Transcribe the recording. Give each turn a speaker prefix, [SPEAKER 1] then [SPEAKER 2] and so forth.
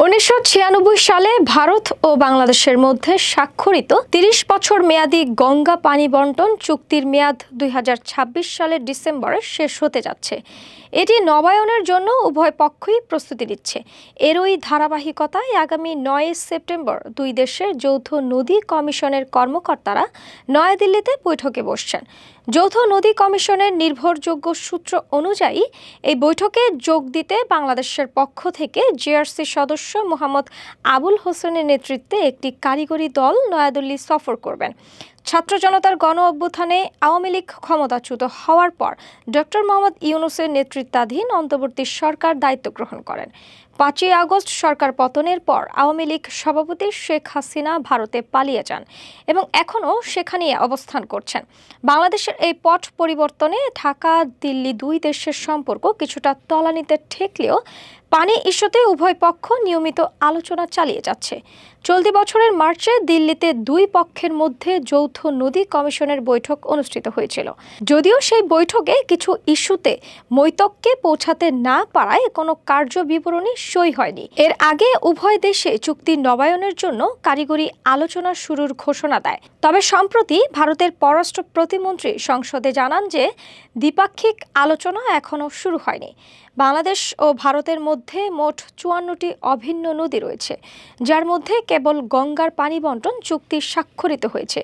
[SPEAKER 1] 1996 সালে ভারত ও বাংলাদেশের মধ্যে স্বাক্ষরিত 30 বছর মেয়াদী গঙ্গা পানি বণ্টন চুক্তির মেয়াদ 2026 সালের ডিসেম্বরে শেষ হতে যাচ্ছে। এটি নবায়নের জন্য উভয় পক্ষই প্রস্তুতি নিচ্ছে। এরই ধারাবাহিকতায় আগামী 9 সেপ্টেম্বর দুই দেশের যৌথ নদী কমিশনের কর্মকর্তারা নয়াদিল্লিতে বৈঠকে বসছেন। যৌথ নদী কমিশনের নির্ভরযোগ্য সূত্র অনুযায়ী এই বৈঠকে যোগ দিতে বাংলাদেশের পক্ষ থেকে জিআরসি সদস্য মোহাম্মদ আবুল হোসেনের নেতৃত্বে একটি কারিগরি দল নয়াদিল্লি সফর করবেন। ছাত্র জনতার গণ অভ্যুত্থানে আওয়ামী লীগ ক্ষমতাচ্যুত হওয়ার পর ডক্টর মোহাম্মদ ইউনূসের নেতৃত্বাধীন অন্তর্বর্তী সরকার দায়িত্ব গ্রহণ করেন। 5ই আগস্ট সরকার পতনের পর আওয়ামী লীগ সভাপতি শেখ হাসিনা ভারতে পালিয়ে যান এবং এখনও সেখানেই অবস্থান করছেন। বাংলাদেশের এই পট পরিবর্তনে ঢাকা দিল্লি দুই দেশের সম্পর্ক কিছুটা তলানিতে ঠেকলেও পানি ইস্যুতে উভয় পক্ষ নিয়মিত আলোচনা চালিয়ে যাচ্ছে। চলতি বছরের মার্চে দিল্লিতে দুই পক্ষের মধ্যে যৌথ নদী কমিশনের বৈঠক অনুষ্ঠিত হয়েছিল। যদিও সেই বৈঠকে কিছু ইস্যুতে মৈতক্যে পৌঁছাতে না পারায় কোনো কার্যবিবরণী সই হয়নি। এর আগে উভয় দেশে চুক্তি নবায়নের জন্য কারিগরি আলোচনা শুরুর ঘোষণা দেয়। তবে সম্প্রতি ভারতের পররাষ্ট্র প্রতিমন্ত্রী সংসদে জানান যে দ্বিপাক্ষিক আলোচনা এখনও শুরু হয়নি। বাংলাদেশ ও ভারতের মধ্যে মোট 54টি অভিন্ন নদী রয়েছে, যার মধ্যে কেবল গঙ্গার পানি বণ্টন চুক্তি স্বাক্ষরিত হয়েছে।